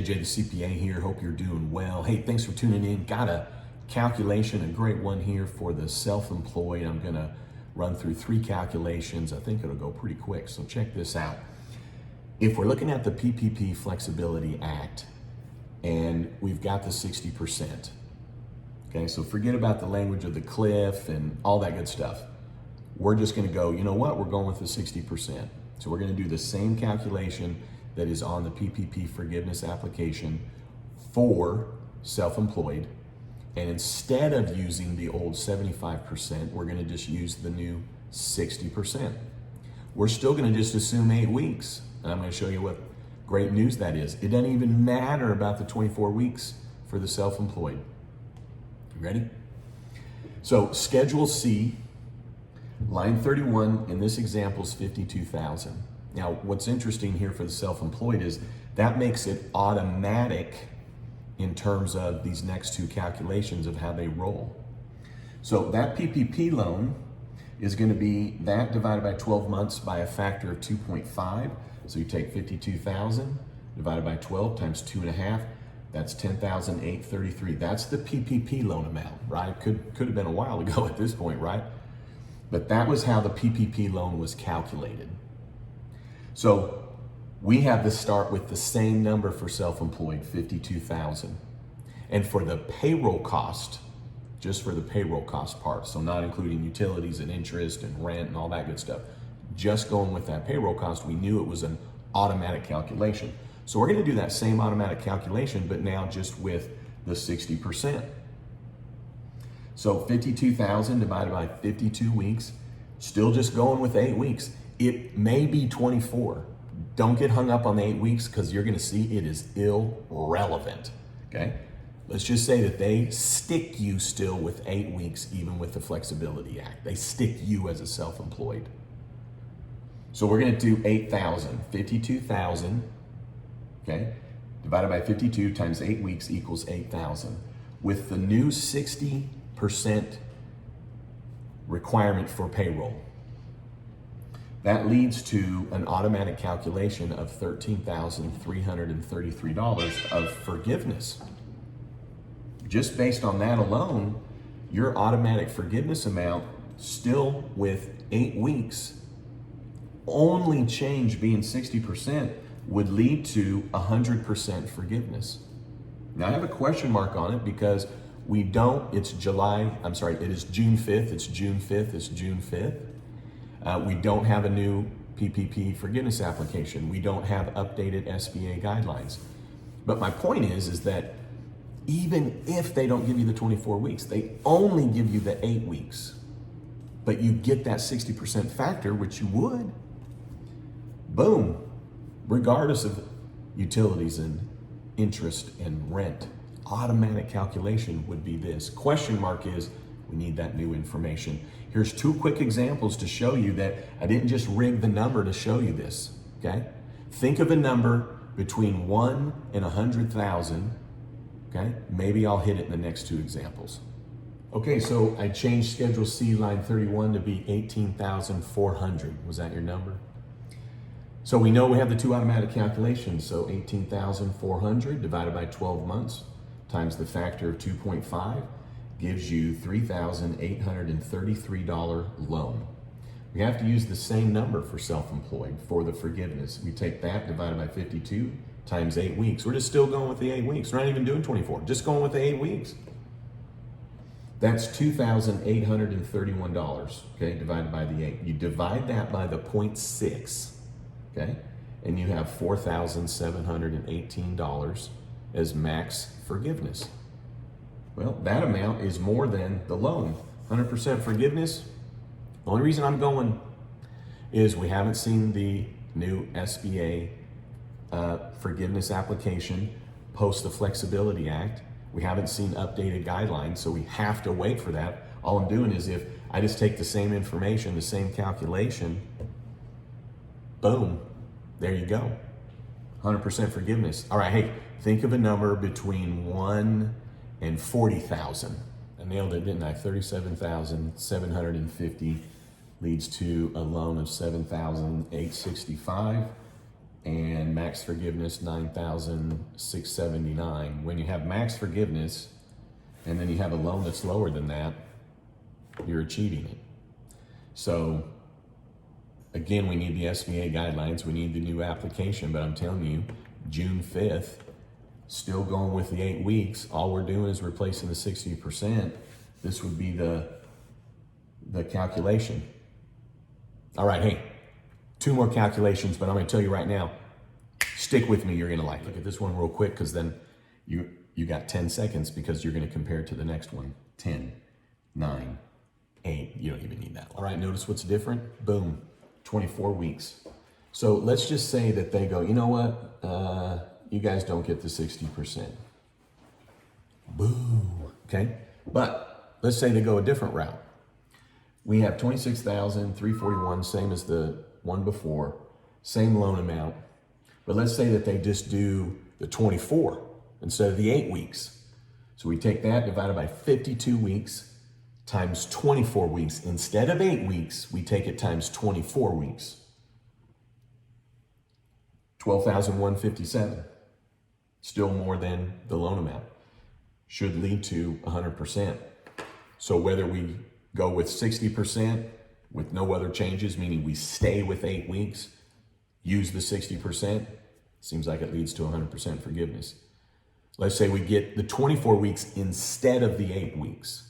JJ the CPA here. Hope you're doing well. Hey, thanks for tuning in. Got a calculation, a great one here for the self-employed. I'm gonna run through 3 calculations. I think it'll go pretty quick, so check this out. If we're looking at the PPP Flexibility Act and we've got the 60%, okay, so forget about the language of the cliff and all that good stuff. We're just gonna go, you know what, we're going with the 60%. So we're gonna do the same calculation that is on the PPP forgiveness application for self-employed. And instead of using the old 75%, we're gonna just use the new 60%. We're still gonna just assume 8 weeks. And I'm gonna show you what great news that is. It doesn't even matter about the 24 weeks for the self-employed. Ready? So Schedule C, line 31 in this example is $52,000. Now, what's interesting here for the self-employed is that makes it automatic in terms of these next 2 calculations of how they roll. So that PPP loan is going to be that divided by 12 months by a factor of 2.5. So you take 52,000 divided by 12 times 2.5. That's 10,833. That's the PPP loan amount, right? Could have been a while ago at this point, right? But that was how the PPP loan was calculated. So we have to start with the same number for self-employed, 52,000. And for the payroll cost, just for the payroll cost part, so not including utilities and interest and rent and all that good stuff, just going with that payroll cost, we knew it was an automatic calculation. So we're gonna do that same automatic calculation, but now just with the 60%. So 52,000 divided by 52 weeks, still just going with 8 weeks. It may be 24. Don't get hung up on the 8 weeks because you're gonna see it is irrelevant, okay? Let's just say that they stick you still with 8 weeks, even with the Flexibility Act. They stick you as a self-employed. So we're gonna do 8,000, 52,000, okay? Divided by 52 times 8 weeks equals 8,000. With the new 60% requirement for payroll, that leads to an automatic calculation of $13,333 of forgiveness. Just based on that alone, your automatic forgiveness amount, still with 8 weeks, only change being 60%, would lead to 100% forgiveness. Now I have a question mark on it because we don't, it is June 5th, it's June 5th, it's June 5th. We don't have a new PPP forgiveness application. We don't have updated SBA guidelines. But my point is that even if they don't give you the 24 weeks, they only give you the 8 weeks, but you get that 60% factor, which you would, boom, regardless of utilities and interest and rent, automatic calculation would be this. Question mark is, we need that new information. Here's 2 quick examples to show you that I didn't just rig the number to show you this, okay? Think of a number between 1 and 100,000, okay? Maybe I'll hit it in the next 2 examples. Okay, so I changed Schedule C, line 31 to be 18,400. Was that your number? So we know we have the 2 automatic calculations. So 18,400 divided by 12 months times the factor of 2.5 gives you $3,833 loan. We have to use the same number for self-employed for the forgiveness. We take that divided by 52 times 8 weeks. We're just still going with the 8 weeks. We're not even doing 24, just going with the 8 weeks. That's $2,831, okay, divided by the 8. You divide that by the 0.6, okay, and you have $4,718 as max forgiveness. Well, that amount is more than the loan. 100% forgiveness. The only reason I'm going is we haven't seen the new SBA forgiveness application post the Flexibility Act. We haven't seen updated guidelines, so we have to wait for that. All I'm doing is if I just take the same information, the same calculation, boom, there you go. 100% forgiveness. All right, hey, think of a number between 1 and 40,000. I nailed it, didn't I? 37,750 leads to a loan of 7,865. and max forgiveness 9,679. When you have max forgiveness and then you have a loan that's lower than that, you're achieving it. So again, we need the SBA guidelines, we need the new application, but I'm telling you, June 5th, still going with the 8 weeks, all we're doing is replacing the 60%. This would be the calculation. All right, hey, 2 more calculations, but I'm gonna tell you right now, stick with me, you're gonna like it. Look at this one real quick, because then you got 10 seconds because you're gonna compare it to the next one. 10, 9, 8, you don't even need that. All right, notice what's different? Boom, 24 weeks. So let's just say that they go, you know what? You guys don't get the 60%. Boo, okay? But let's say they go a different route. We have 26,341, same as the one before, same loan amount. But let's say that they just do the 24 instead of the 8 weeks. So we take that divided by 52 weeks times 24 weeks. Instead of 8 weeks, we take it times 24 weeks. 12,157. Still more than the loan amount. Should lead to 100%. So whether we go with 60% with no other changes, meaning we stay with 8 weeks, use the 60%, seems like it leads to 100% forgiveness. Let's say we get the 24 weeks instead of the 8 weeks.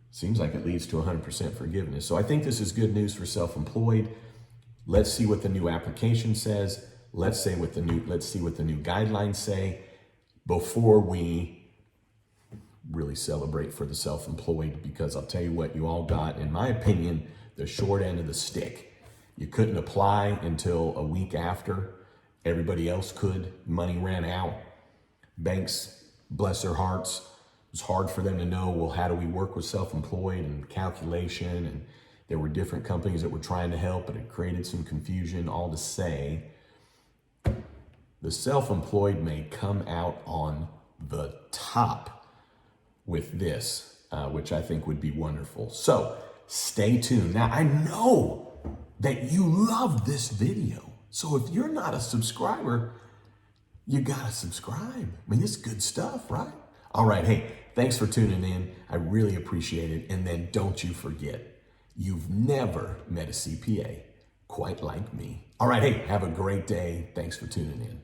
Seems like it leads to 100% forgiveness. So I think this is good news for self-employed. Let's see what the new application says. Let's see what the new guidelines say before we really celebrate for the self-employed, because I'll tell you what, you all got, in my opinion, the short end of the stick. You couldn't apply until a week after everybody else could. Money ran out. Banks, bless their hearts, it was hard for them to know, well, how do we work with self-employed and calculation? And there were different companies that were trying to help, but it created some confusion. All to say, the self-employed may come out on the top with this, which I think would be wonderful. So stay tuned. Now, I know that you love this video. So if you're not a subscriber, you gotta subscribe. I mean, this is good stuff, right? All right, hey, thanks for tuning in. I really appreciate it. And then don't you forget, you've never met a CPA quite like me. All right, hey, have a great day. Thanks for tuning in.